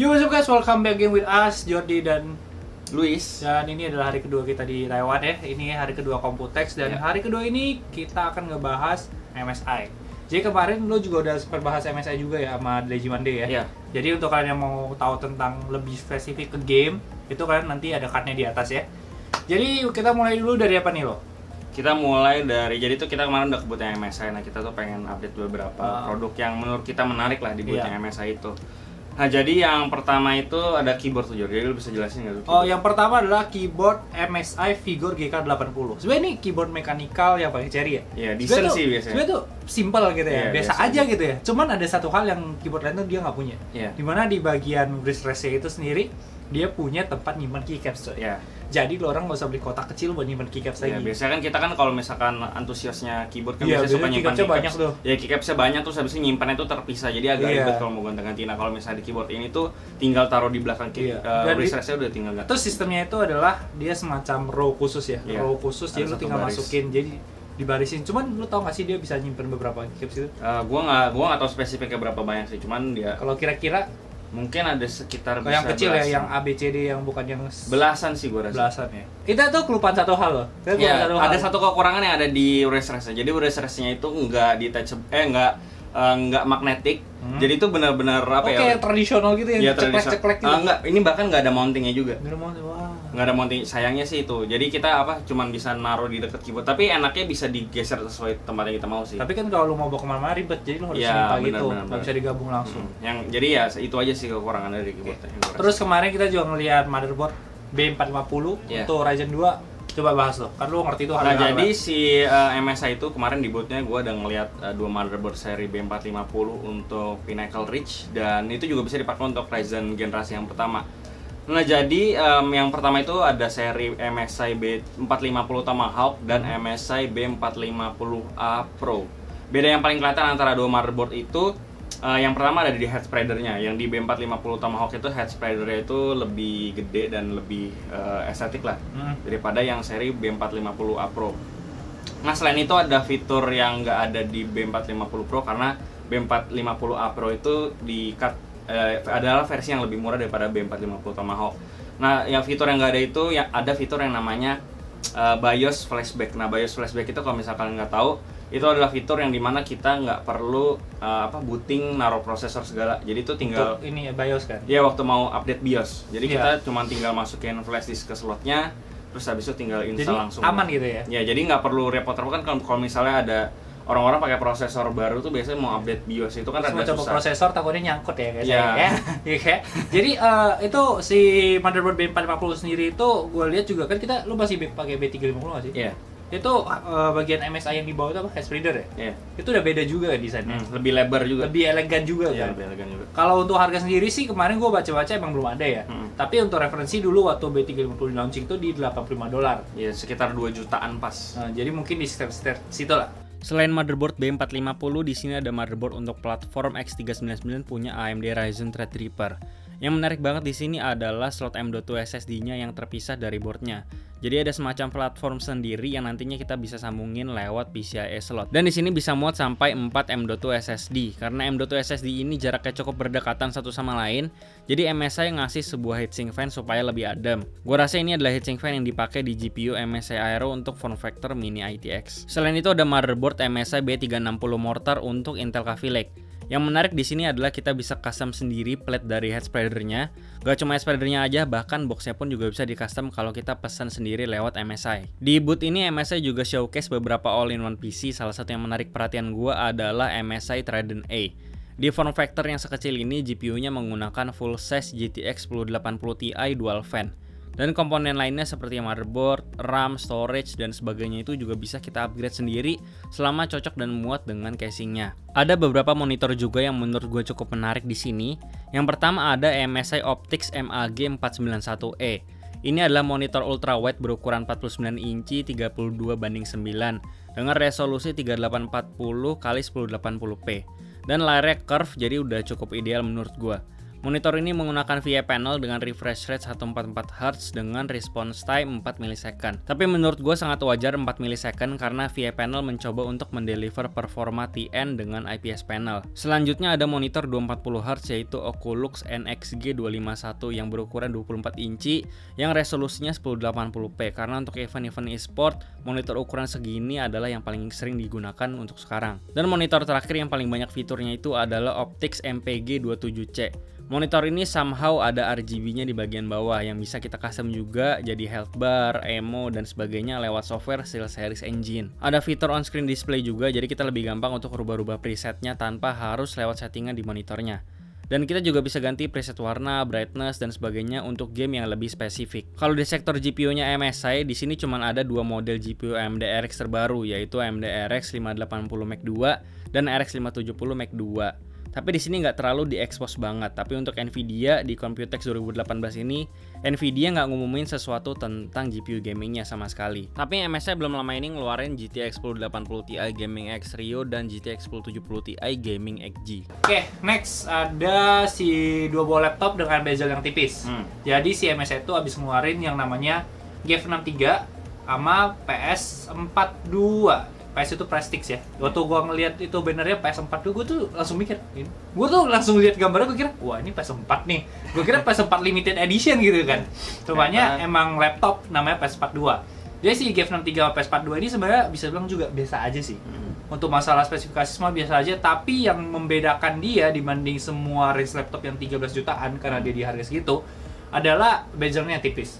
Yo what's up guys, welcome back again with us, Jordi dan Luis. Dan ini adalah hari kedua kita di Taiwan ya. Ini hari kedua Computex dan hari kedua ini kita akan ngebahas MSI. Jadi kemarin lo juga udah sempat bahas MSI juga ya sama Digimande ya. Iya. Jadi untuk kalian yang mau tahu tentang lebih spesifik ke game, itu kalian nanti ada cardnya di atas ya. Jadi kita mulai dulu dari apa nih lo? Kita mulai dari, jadi tuh kita kemarin udah kebutuhan MSI. Nah kita tuh pengen update beberapa produk yang menurut kita menarik lah di buatnya MSI itu. Nah jadi yang pertama itu ada keyboard tuh Jordi, jadi lu bisa jelasin nggak tuh? Oh yang pertama adalah keyboard MSI Vigor GK80. Sebenarnya ini keyboard mekanikal yang pakai cherry ya? Iya, decent sih biasanya. Sebenarnya tuh simple gitu ya, biasa aja gitu ya. Cuman ada satu hal yang keyboard lain tuh dia nggak punya. Dimana di bagian wrist rest-nya itu sendiri dia punya tempat nyimpan keycaps coy. Jadi lo orang nggak usah beli kotak kecil buat nyimpan keycaps lagi. Biasanya kan kita kan kalau misalkan antusiasnya keyboard kan biasanya suka nyimpan keycaps banyak tuh. Ya keycapsnya banyak terus habis itu nyimpannya tuh terpisah. Jadi agak ribet kalau mau gonta-ganti. Nah kalau misalnya di keyboard ini tuh tinggal taruh di belakang wrist rest-nya udah tinggal ganti. Terus sistemnya itu adalah dia semacam row khusus ya. Row khusus jadi lo tinggal masukin. Jadi dibarisin. Cuman lu tau gak sih dia bisa nyimpen beberapa keycaps itu? Gua nggak tahu spesifiknya berapa banyak sih. Cuman dia kalau kira-kira mungkin ada sekitar yang kecil belasan. Ya, yang ABCD yang bukan yang belasan sih gua rasa. Belasan ya. Kita tuh kelupaan satu hal loh. Ada satu kekurangan yang ada di wrist rest-nya. Jadi wrist rest-nya itu enggak detachable, enggak magnetik. Jadi itu benar-benar apa ya? Kayak tradisional gitu ya, ceklek-ceklek gitu. Enggak, ini bahkan enggak ada mountingnya juga. Wah. Enggak ada mounting, sayangnya sih itu. Jadi kita cuman bisa naruh di dekat keyboard. Tapi enaknya bisa digeser sesuai tempat yang kita mau sih. Tapi kan kalau lu mau bawa kemana-mana ribet, jadi lu harus simpan gitu. Nggak bisa digabung langsung. Jadi ya itu aja sih kekurangan dari keyboard. Terus kemarin kita juga ngelihat motherboard B450 untuk Ryzen 2. Coba bahas lo, kan lu ngerti itu harga. Nah jadi si MSI itu kemarin di bootnya gue udah ngeliat dua motherboard seri B450 untuk Pinnacle Ridge. Dan itu juga bisa dipakai untuk Ryzen generasi yang pertama. Nah jadi yang pertama itu ada seri MSI B450 Tomahawk dan MSI B450A Pro. Beda yang paling kelihatan antara dua motherboard itu, yang pertama ada di head spreadernya. Yang di B450 Tomahawk itu head spreadernya itu lebih gede dan lebih estetik lah daripada yang seri B450A Pro. Nah selain itu ada fitur yang nggak ada di B450 Pro karena B450A Pro itu adalah versi yang lebih murah daripada B450 Tomahawk. Nah yang fitur yang nggak ada itu, ada fitur yang namanya BIOS flashback. Nah BIOS flashback itu kalau misalkan nggak tahu, itu adalah fitur yang dimana kita nggak perlu booting, naruh prosesor segala. Jadi itu tinggal untuk ini ya BIOS kan? Iya, waktu mau update BIOS. Jadi kita cuma tinggal masukin flash disk ke slotnya, terus habis itu tinggal install jadi langsung. Aman gitu ya? Ya, jadi nggak perlu repot-repot kan kalau misalnya ada orang-orang pakai prosesor baru tuh biasanya mau update BIOS itu kan terus rada susah. Coba prosesor takutnya nyangkut ya guys ya. Jadi itu si motherboard B450 sendiri itu gue lihat juga kan lu masih pakai B350 nggak sih? Iya. Itu bagian MSI yang di bawah itu apa? Head spreader ya? Iya. Itu udah beda juga desainnya. Lebih lebar juga. Lebih elegan juga kan? Lebih elegan juga. Kalau untuk harga sendiri sih kemarin gue baca-baca emang belum ada ya. Tapi untuk referensi dulu waktu B350 launching itu di $85. Iya, sekitar 2 jutaan pas. Nah, jadi mungkin di sekitar situ lah. Selain motherboard B450, di sini ada motherboard untuk platform X399 punya AMD Ryzen Threadripper. Yang menarik banget di sini adalah slot M.2 SSD-nya yang terpisah dari boardnya. Jadi ada semacam platform sendiri yang nantinya kita bisa sambungin lewat PCIe slot. Dan di sini bisa muat sampai 4 M.2 SSD. Karena M.2 SSD ini jaraknya cukup berdekatan satu sama lain, jadi MSI ngasih sebuah heatsink fan supaya lebih adem. Gua rasa ini adalah heatsink fan yang dipakai di GPU MSI Aero untuk form factor Mini ITX. Selain itu ada motherboard MSI B360 Mortar untuk Intel Kaby Lake. Yang menarik di sini adalah kita bisa custom sendiri plate dari head spreader-nya. Gak cuma head spreader-nya aja, bahkan box-nya pun juga bisa di custom kalau kita pesan sendiri lewat MSI. Di boot ini MSI juga showcase beberapa all-in-one PC. Salah satu yang menarik perhatian gua adalah MSI Trident A. Di form factor yang sekecil ini, GPU-nya menggunakan full size GTX 1080 Ti dual fan. Dan komponen lainnya seperti motherboard, RAM, storage, dan sebagainya itu juga bisa kita upgrade sendiri selama cocok dan muat dengan casingnya. Ada beberapa monitor juga yang menurut gue cukup menarik di sini. Yang pertama ada MSI Optix MAG491E. Ini adalah monitor ultrawide berukuran 49 inci 32:9 dengan resolusi 3840 x 1080p. Dan layarnya curve, jadi udah cukup ideal menurut gue. Monitor ini menggunakan VIA panel dengan refresh rate 144 Hz dengan response time 4 millisecond. Tapi menurut gue sangat wajar 4 millisecond karena VIA panel mencoba untuk mendeliver performa TN dengan IPS panel. Selanjutnya ada monitor 240 Hz yaitu Oculus NXG 251 yang berukuran 24 inci yang resolusinya 1080p karena untuk event-event e-sport monitor ukuran segini adalah yang paling sering digunakan untuk sekarang. Dan monitor terakhir yang paling banyak fiturnya itu adalah Optix MPG 27C. Monitor ini somehow ada RGB-nya di bagian bawah yang bisa kita custom juga jadi health bar, emo, dan sebagainya lewat software SteelSeries Engine. Ada fitur on-screen display juga, jadi kita lebih gampang untuk rubah-rubah presetnya tanpa harus lewat settingan di monitornya. Dan kita juga bisa ganti preset warna, brightness, dan sebagainya untuk game yang lebih spesifik. Kalau di sektor GPU-nya MSI, di sini cuma ada dua model GPU AMD RX terbaru, yaitu AMD RX 580 Mark II dan RX 570 Mark II. Tapi di sini nggak terlalu diekspos banget. Tapi untuk Nvidia di Computex 2018 ini, Nvidia nggak ngumumin sesuatu tentang GPU gamingnya sama sekali. Tapi MSI belum lama ini ngeluarin GTX 1080 Ti Gaming X Rio dan GTX 1070 Ti Gaming XG. Oke, next ada si dua buah laptop dengan bezel yang tipis. Jadi si MSI itu habis ngeluarin yang namanya GeForce 63 sama PS42. PS itu Prestix ya. Waktu gua ngeliat itu bannernya PS4 tuh, gua tuh langsung mikir, gua tuh langsung lihat gambarnya, gua kira, wah ini PS4 nih. Gua kira PS4 limited edition gitu kan. Rupanya emang laptop namanya PS42. Jadi si GeForce 63 sama PS42 ini sebenarnya bisa bilang juga biasa aja sih. Untuk masalah spesifikasi semua biasa aja, tapi yang membedakan dia dibanding semua range laptop yang 13 jutaan karena dia di harga segitu adalah bezelnya tipis.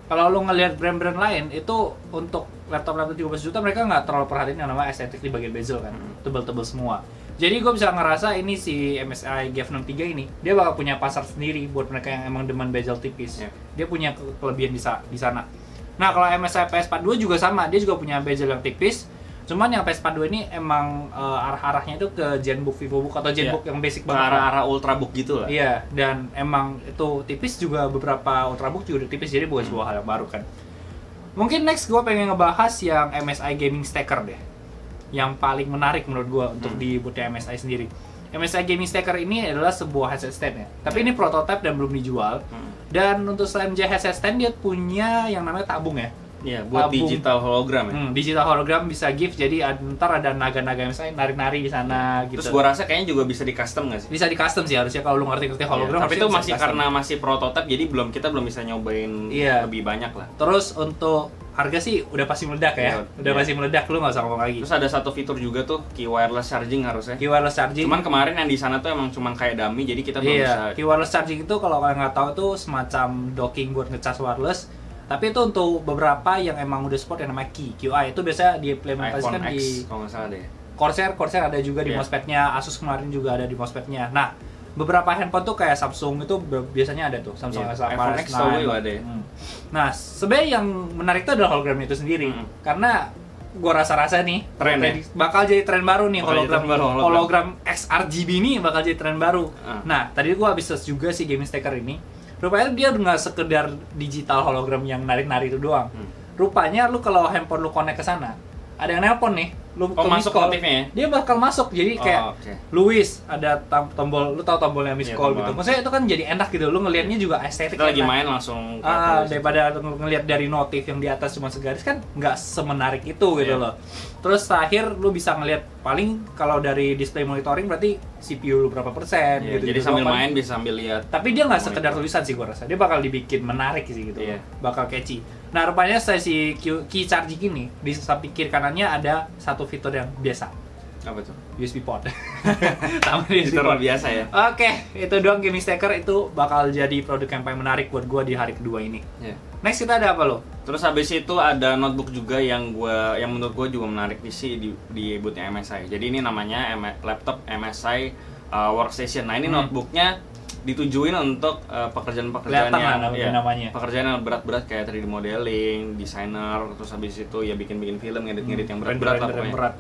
Kalau lo ngelihat brand-brand lain itu untuk laptop-laptop 13 juta mereka nggak terlalu perhatiin yang namanya estetik di bagian bezel kan, tebel-tebel semua. Jadi gue bisa ngerasa ini si MSI GeForce 63 ini dia bakal punya pasar sendiri buat mereka yang emang demen bezel tipis. Dia punya kelebihan di sana. Nah kalau MSI PS42 juga sama, dia juga punya bezel yang tipis. Cuman yang PS42 ini emang arah-arahnya itu ke Zenbook, Vivobook atau Zenbook yang basic banget. Arah-arah Ultrabook gitu lah. Iya, dan emang itu tipis juga, beberapa Ultrabook juga udah tipis, jadi bukan sebuah hal yang baru kan. Mungkin next gue pengen ngebahas yang MSI Gaming Stacker deh. Yang paling menarik menurut gue untuk di bootnya MSI sendiri. MSI Gaming Stacker ini adalah sebuah headset stand ya. Tapi ini prototype dan belum dijual. Dan untuk selain headset stand dia punya yang namanya tabung ya. Iya, buat tabung, digital hologram ya. Digital hologram bisa gift, jadi ntar ada naga-naga misalnya nari-nari di sana gitu. Terus gua rasa kayaknya juga bisa di custom nggak sih? Bisa di custom sih harusnya kalau lu ngerti-ngerti hologram. Tapi itu masih karena masih prototype, jadi kita belum bisa nyobain lebih banyak lah. Terus untuk harga sih udah pasti meledak ya. Udah pasti meledak, lu nggak usah ngomong lagi. Terus ada satu fitur juga tuh, key wireless charging harusnya. Key wireless charging. Cuman kemarin yang di sana tuh emang cuman kayak dummy, jadi kita belum bisa. Key wireless charging itu kalau kalian nggak tahu tuh semacam docking buat ngecas wireless. Tapi itu untuk beberapa yang emang udah support yang namanya QI, itu biasa diimplementasikan di kalau nggak salah deh. Corsair ada juga di mousepad-nya, Asus kemarin juga ada di mousepad-nya. Nah, beberapa handphone tuh kayak Samsung itu biasanya ada tuh, Samsung S8, iPhone X juga ada. Nah, sebenarnya yang menarik itu adalah hologramnya itu sendiri. Karena gua rasa-rasa nih tren bakal jadi tren baru nih, hologram XRGB ini bakal jadi tren baru. Nah, tadi gua habis search juga si Gaming Stacker ini. Rupanya dia nggak sekedar digital hologram yang nari-nari itu doang. Rupanya lu kalau handphone lu connect ke sana, ada yang nelpon nih, lu masuk notifnya ya? Dia bakal masuk, jadi kayak Luis ada tombol, lu tahu tombolnya miss call gitu. Maksudnya itu kan jadi enak gitu, lu ngelihatnya juga estetik. Kita lagi main langsung daripada ngelihat dari notif yang di atas cuma segaris kan nggak semenarik itu gitu loh. Terus terakhir lu bisa ngelihat paling kalau dari display monitoring berarti CPU lu berapa persen gitu. Jadi sambil main bisa sambil lihat. Tapi dia nggak sekedar tulisan sih gua rasa. Dia bakal dibikin menarik sih gitu. Bakal catchy. Nah, rupanya si key charging ini di samping kiri kanannya ada satu fitur yang biasa. Apa tuh? USB port. Sama USB port biasa ya. Oke, itu doang Gaming Stacker, itu bakal jadi produk yang paling menarik buat gua di hari kedua ini. Next kita ada apa lo? Terus habis itu ada notebook juga yang menurut gua juga menarik di bootnya MSI. Jadi ini namanya laptop MSI Workstation. Nah, ini notebooknya ditujuin untuk pekerjaan-pekerjaan yang pekerjaan yang berat-berat kayak 3D modeling, desainer, terus habis itu ya bikin-bikin film, ngedit-ngedit yang berat-berat lah pokoknya.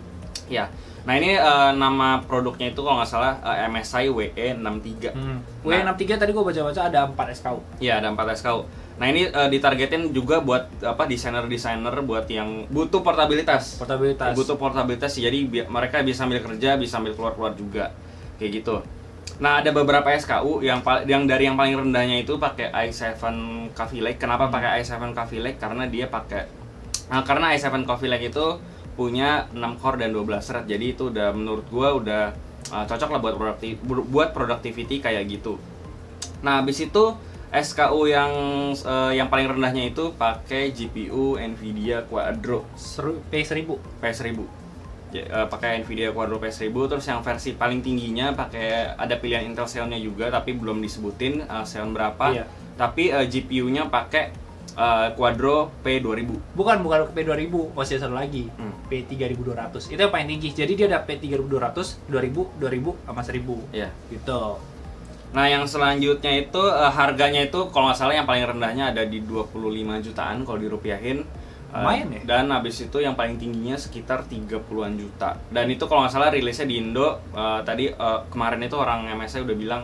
Ya. Nah, ini nama produknya itu kalau nggak salah MSI WE63. WE63 tadi gua baca-baca ada 4 SKU. Iya, ada 4 SKU. Nah, ini ditargetin juga buat desainer-desainer buat yang butuh portabilitas. Butuh portabilitas, jadi mereka bisa sambil kerja, bisa sambil keluar-keluar juga. Kayak gitu. Nah, ada beberapa SKU yang dari yang paling rendahnya itu pakai i7 Coffee Lake. Kenapa pakai i7 Coffee Lake? Karena dia pakai karena i7 Coffee Lake itu punya 6 core dan 12 thread. Jadi itu udah menurut gua udah cocok lah buat productivity kayak gitu. Nah, habis itu SKU yang paling rendahnya itu pakai GPU Nvidia Quadro P1000. Pakai Nvidia Quadro P1000. Terus yang versi paling tingginya pakai ada pilihan Intel Xeon-nya juga, tapi belum disebutin Xeon berapa. Iya. Tapi GPU-nya pakai Quadro P2000. Bukan P2000, masih satu lagi. P3200. Itu yang paling tinggi. Jadi dia ada P3200, 2000 sama 1000. Iya. Gitu. Nah, yang selanjutnya itu harganya itu kalau nggak salah yang paling rendahnya ada di 25 jutaan kalau dirupiahin. Lumayan ya? Dan habis itu yang paling tingginya sekitar 30-an juta. Dan itu kalau nggak salah rilisnya di Indo kemarin itu orang MSI udah bilang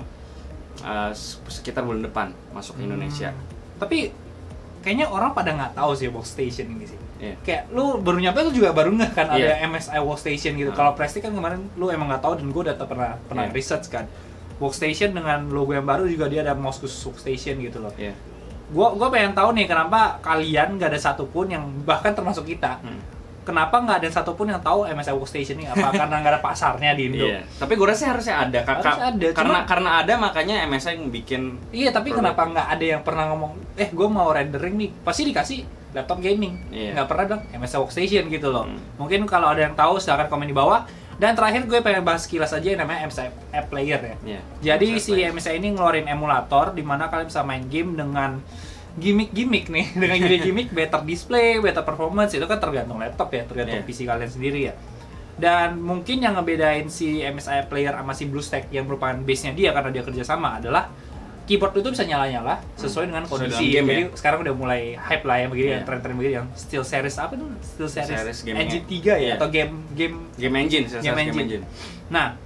sekitar bulan depan masuk ke Indonesia. Tapi kayaknya orang pada nggak tahu sih workstation ini sih. Yeah. Kayak lu baru nyampe lu juga baru nggak kan Yeah. ada MSI workstation gitu. Kalau Prestige kan kemarin lu emang nggak tahu dan gue udah pernah research kan. Workstation dengan logo yang baru juga dia ada mouse khusus workstation gitu loh. Yeah. Gua pengen tahu nih kenapa kalian nggak ada satupun yang bahkan termasuk kita. Kenapa nggak ada satupun yang tahu MSI Workstation ini? Apa karena nggak ada pasarnya di Indo? Iya. Tapi gue rasa harusnya ada, karena ada makanya MSI bikin. Iya, tapi kenapa nggak ada yang pernah ngomong, gue mau rendering nih, pasti dikasih laptop gaming. Nggak pernah dong MSI Workstation gitu loh. Mungkin kalau ada yang tahu silahkan komen di bawah. Dan terakhir gue pengen bahas kilas aja yang namanya MSI App Player ya. Jadi si MSI ini ngeluarin emulator di mana kalian bisa main game dengan gimmick nih, dengan gimmick better display, better performance, itu kan tergantung laptop ya, tergantung PC kalian sendiri ya. Dan mungkin yang ngebedain si MSI Player sama si BlueStack yang merupakan base-nya dia karena dia kerjasama adalah keyboard itu bisa nyala-nyala sesuai dengan kondisi. Jadi sekarang udah mulai hype lah ya begini, yang tren-tren begini, yang Steel Series apa tuh? Steel Series Engine 3 ya, atau game engine. Nah,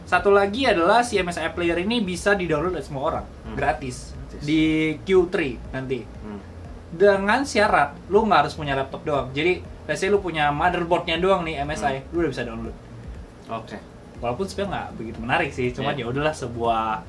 satu lagi adalah si MSI Player ini bisa di-download oleh semua orang, gratis di Q3 nanti. Dengan syarat lu nggak harus punya laptop doang. Jadi, let's say lu punya motherboardnya doang nih MSI, lu udah bisa download. Oke. Walaupun sebenarnya nggak begitu menarik sih, cuman ya udahlah sebuah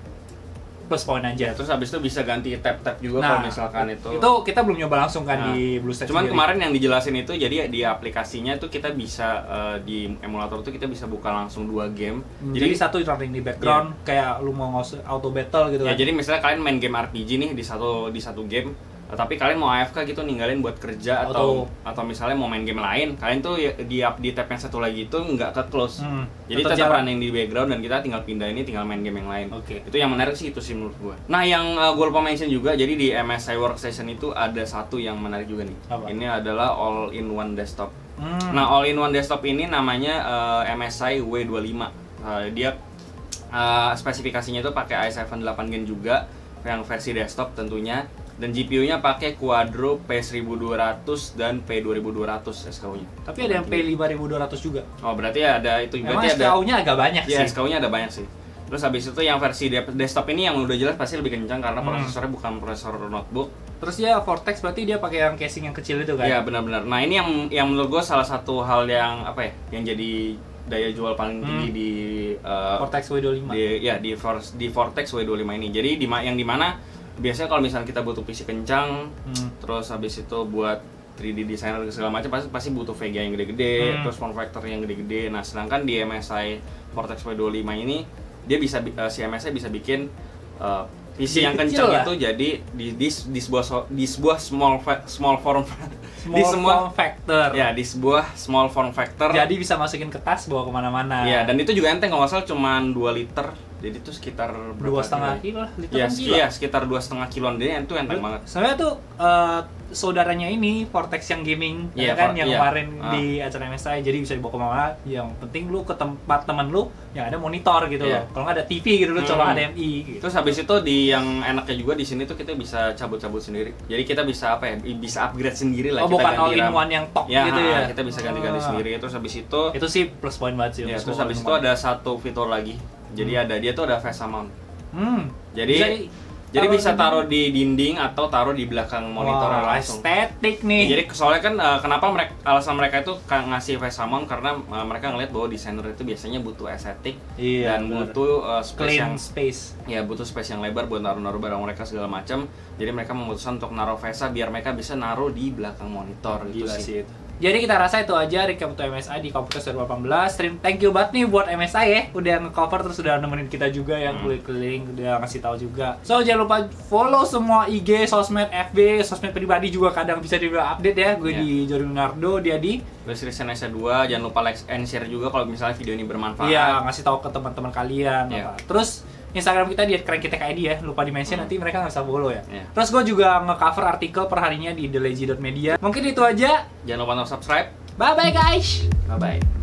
plus point aja. Terus habis itu bisa ganti tab-tab juga kalau misalkan itu. Itu kita belum nyoba langsung kan di BlueStack. Cuman kemarin yang dijelasin itu jadi di aplikasinya itu kita bisa di emulator itu kita bisa buka langsung 2 game. Jadi satu running di background kayak lu mau auto battle gitu kan. Ya, jadi misalnya kalian main game RPG nih di satu game, tapi kalian mau AFK gitu ninggalin buat kerja atau misalnya mau main game lain, kalian tuh di tab yang satu lagi itu nggak ke close. Jadi tetap running di background dan kita tinggal pindah ini tinggal main game yang lain. Itu yang menarik sih, itu sih menurut gua. Nah, yang gua lupa mention juga, jadi di MSI Workstation itu ada satu yang menarik juga nih. Apa? Ini adalah all-in-one desktop. Nah, all-in-one desktop ini namanya MSI W25. Dia spesifikasinya itu pakai i7 8 Gen juga, yang versi desktop tentunya. Dan GPU-nya pakai Quadro P1200 dan P2200 SKU-nya. Tapi ada yang P5200 juga. Oh, berarti ada itu. Berarti SKU-nya agak banyak sih. Iya, SKU-nya ada banyak sih. Terus habis itu yang versi desktop ini yang udah jelas pasti lebih kencang karena prosesornya bukan prosesor notebook. Terus dia Vortex berarti dia pakai yang casing yang kecil itu kan? Iya, benar-benar. Nah, ini yang menurut gue salah satu hal yang yang jadi daya jual paling tinggi di Vortex W25. Di Vortex W25 ini. Jadi yang dimana biasanya kalau misalnya kita butuh PC kencang, terus habis itu buat 3D designer segala macam pasti butuh VGA yang gede-gede, terus form factor yang gede-gede. Nah, sedangkan di MSI Vortex V25 ini dia bisa si MSI bisa bikin PC yang kencang itu jadi di sebuah small form factor. Ya, di sebuah small form factor. Jadi bisa masukin ke tas bawa kemana-mana. Ya, dan itu juga enteng, kalau nggak salah cuma 2 liter. Jadi itu sekitar 2,5 kilo lah, liter Iya, sekitar 2,5 kiloan. Jadi itu enteng banget. Sebenarnya tuh saudaranya ini Vortex yang gaming, yang kemarin di acara MSI, jadi bisa dibawa kemana. Yang penting lu ke tempat temen lu yang ada monitor gitu loh. Kalau nggak ada TV gitu, lu coba HDMI. Gitu. Terus habis itu yang enaknya juga di sini tuh kita bisa cabut-cabut sendiri. Jadi kita bisa bisa upgrade sendiri lah. Bukan all-in-one yang top gitu ya. Kita bisa ganti-ganti sendiri. Terus habis itu sih plus point banget sih. Ya, terus habis itu ada satu fitur lagi. Jadi dia tuh ada VESA mount. Jadi Jadi bisa taruh di dinding atau taruh di belakang monitor langsung. Estetik nih. Jadi soalnya kan kenapa alasan mereka itu ngasih VESA mount karena mereka ngeliat bahwa desainer itu biasanya butuh estetik dan butuh clean space. Ya butuh space yang lebar buat naruh barang mereka segala macam. Jadi mereka memutuskan untuk naruh VESA biar mereka bisa naruh di belakang monitor gitu sih. Jadi kita rasa itu aja recap untuk MSI di Computex 2018. Thank you banget nih buat MSI ya, udah nge-cover terus udah nemenin kita juga yang keliling, udah ngasih tahu juga. So jangan lupa follow semua IG, sosmed, FB, sosmed pribadi juga kadang bisa di update ya. Gue di Jody Leonardo, dia di Lestri Senesa 2. Jangan lupa like and share juga kalau misalnya video ini bermanfaat. Iya, ngasih tahu ke teman-teman kalian. Terus Instagram kita di @krenkitek.id ya, lupa di-mention nanti mereka nggak bisa follow ya. Terus gue juga nge-cover artikel per harinya di thelazy.media. Mungkin itu aja. Jangan lupa untuk subscribe. Bye-bye guys. Bye-bye.